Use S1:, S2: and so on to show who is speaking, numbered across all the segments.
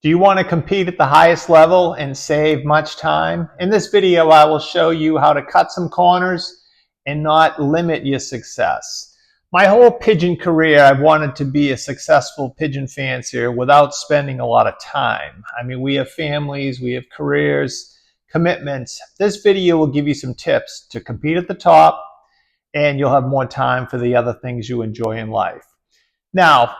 S1: Do you want to compete at the highest level and save much time? In this video, I will show you how to cut some corners and not limit your success. My whole pigeon career, I've wanted to be a successful pigeon fancier without spending a lot of time. I mean, we have families, we have careers, commitments. This video will give you some tips to compete at the top, and you'll have more time for the other things you enjoy in life. Now,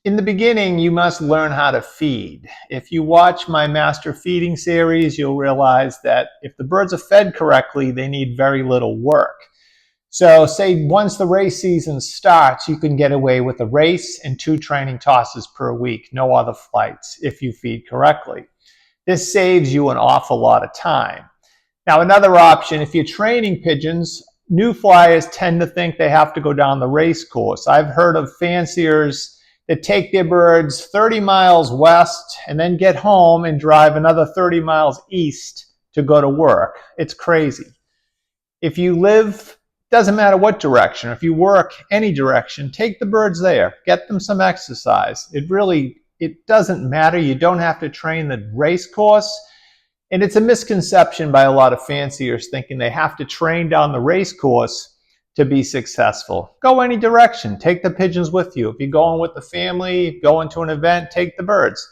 S1: in the beginning, you must learn how to feed. If you watch my master feeding series, you'll realize that if the birds are fed correctly, they need very little work. So say once the race season starts, you can get away with a race and 2 training tosses per week, no other flights, if you feed correctly. This saves you an awful lot of time. Now, another option, if you're training pigeons, new flyers tend to think they have to go down the race course. I've heard of fanciers that take their birds 30 miles west and then get home and drive another 30 miles east to go to work. It's crazy. If you live, doesn't matter what direction, if you work any direction, take the birds there. Get them some exercise. It doesn't matter. You don't have to train the race course. And it's a misconception by a lot of fanciers thinking they have to train down the race course to be successful. Go any direction. Take the pigeons with you. If you're going with the family, going to an event, take the birds.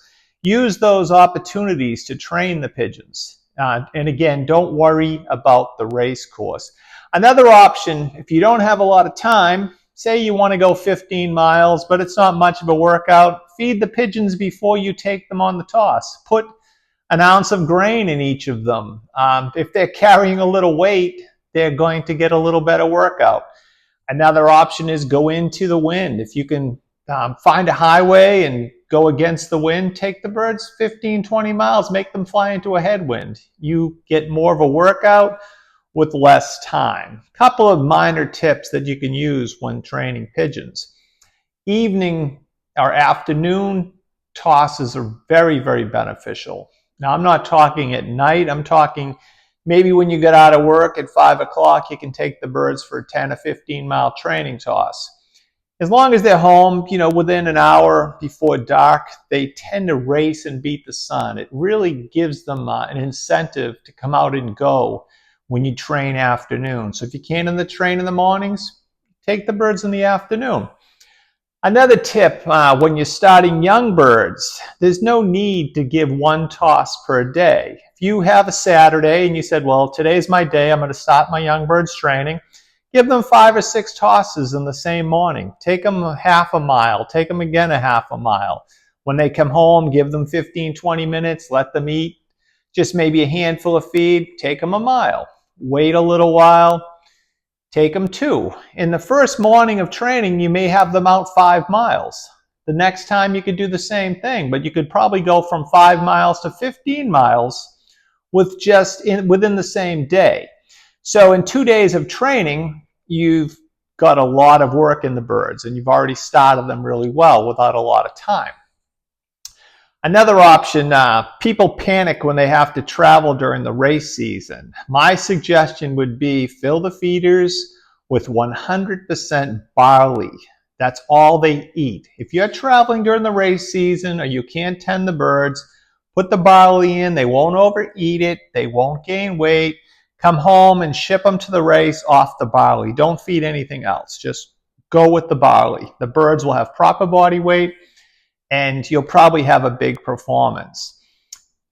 S1: Use those opportunities to train the pigeons. And again, don't worry about the race course. Another option, if you don't have a lot of time, say you want to go 15 miles, but it's not much of a workout, feed the pigeons before you take them on the toss. Put an ounce of grain in each of them. If they're carrying a little weight, they're going to get a little better workout. Another option is go into the wind. If you can find a highway and go against the wind, take the birds 15, 20 miles, make them fly into a headwind. You get more of a workout with less time. A couple of minor tips that you can use when training pigeons. Evening or afternoon tosses are very, very beneficial. Now, I'm not talking at night. I'm talking maybe when you get out of work at 5 o'clock, you can take the birds for a 10 or 15 mile training toss. As long as they're home, within an hour before dark, they tend to race and beat the sun. It really gives them an incentive to come out and go when you train afternoon. So if you can't train in the mornings, take the birds in the afternoon. Another tip, when you're starting young birds, there's no need to give 1 toss per day. If you have a Saturday and you said, well, today's my day, I'm going to start my young birds training, give them 5 or 6 tosses in the same morning. Take them half a mile, take them again a half a mile. When they come home, give them 15, 20 minutes, let them eat just maybe a handful of feed, take them a mile. Wait a little while. Take them 2. In the first morning of training, you may have them out 5 miles. The next time you could do the same thing, but you could probably go from 5 miles to 15 miles within the same day. So in 2 days of training, you've got a lot of work in the birds, and you've already started them really well without a lot of time. Another option, people panic when they have to travel during the race season. My suggestion would be fill the feeders with 100% barley. That's all they eat. If you're traveling during the race season or you can't tend the birds, put the barley in. They won't overeat it. They won't gain weight. Come home and ship them to the race off the barley. Don't feed anything else. Just go with the barley. The birds will have proper body weight, and you'll probably have a big performance.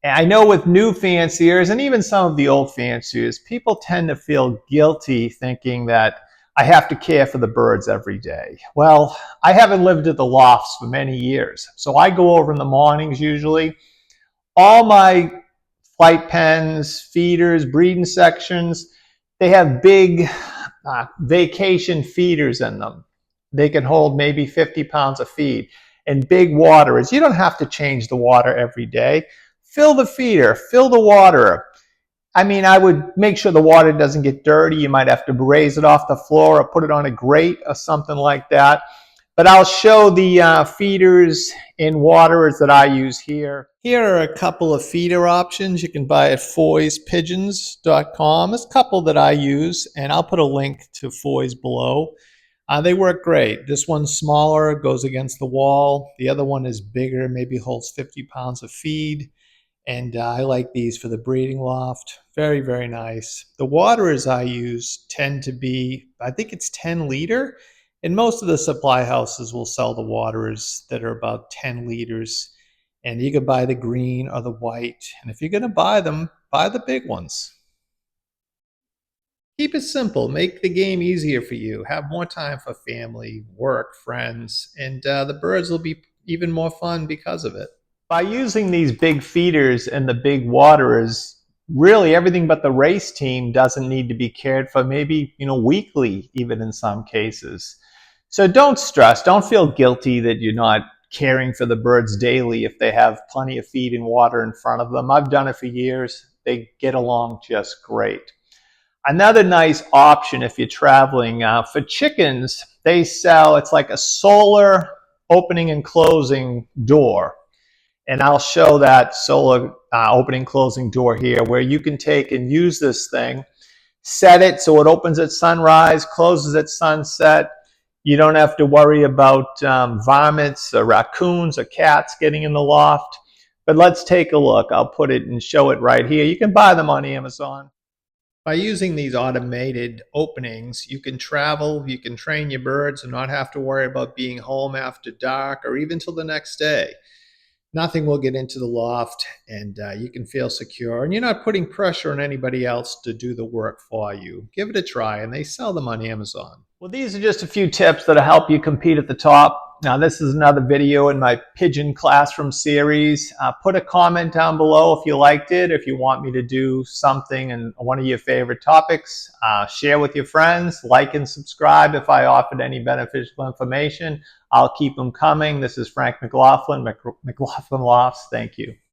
S1: And I know with new fanciers, and even some of the old fanciers, people tend to feel guilty thinking that I have to care for the birds every day. Well, I haven't lived at the lofts for many years, so I go over in the mornings usually. All my flight pens, feeders, breeding sections, they have big vacation feeders in them. They can hold maybe 50 pounds of feed. And big waterers. You don't have to change the water every day. Fill the feeder, fill the water. I mean, I would make sure the water doesn't get dirty. You might have to raise it off the floor or put it on a grate or something like that. But I'll show the feeders and waterers that I use here. Here are a couple of feeder options you can buy at foyspigeons.com. There's a couple that I use, and I'll put a link to Foy's below. They work great. This one's smaller, goes against the wall. The other one is bigger, maybe holds 50 pounds of feed. And I like these for the breeding loft. Very, very nice. The waterers I use tend to be, I think it's 10 liter. And most of the supply houses will sell the waterers that are about 10 liters. And you can buy the green or the white. And if you're going to buy them, buy the big ones. Keep it simple. Make the game easier for you. Have more time for family, work, friends, and the birds will be even more fun because of it. By using these big feeders and the big waterers, really everything but the race team doesn't need to be cared for, maybe, weekly, even in some cases. So don't stress. Don't feel guilty that you're not caring for the birds daily if they have plenty of feed and water in front of them. I've done it for years. They get along just great. Another nice option if you're traveling, for chickens, they sell, it's like a solar opening and closing door. And I'll show that solar opening closing door here where you can take and use this thing, set it so it opens at sunrise, closes at sunset. You don't have to worry about varmints or raccoons or cats getting in the loft. But let's take a look. I'll put it and show it right here. You can buy them on Amazon. By using these automated openings, you can travel, you can train your birds and not have to worry about being home after dark or even till the next day. Nothing will get into the loft and you can feel secure and you're not putting pressure on anybody else to do the work for you. Give it a try and they sell them on Amazon. Well, these are just a few tips that'll help you compete at the top. Now, this is another video in my Pigeon Classroom series. Put a comment down below if you liked it, if you want me to do something in one of your favorite topics. Share with your friends, like and subscribe if I offered any beneficial information. I'll keep them coming. This is Frank McLaughlin, McLaughlin Lofts. Thank you.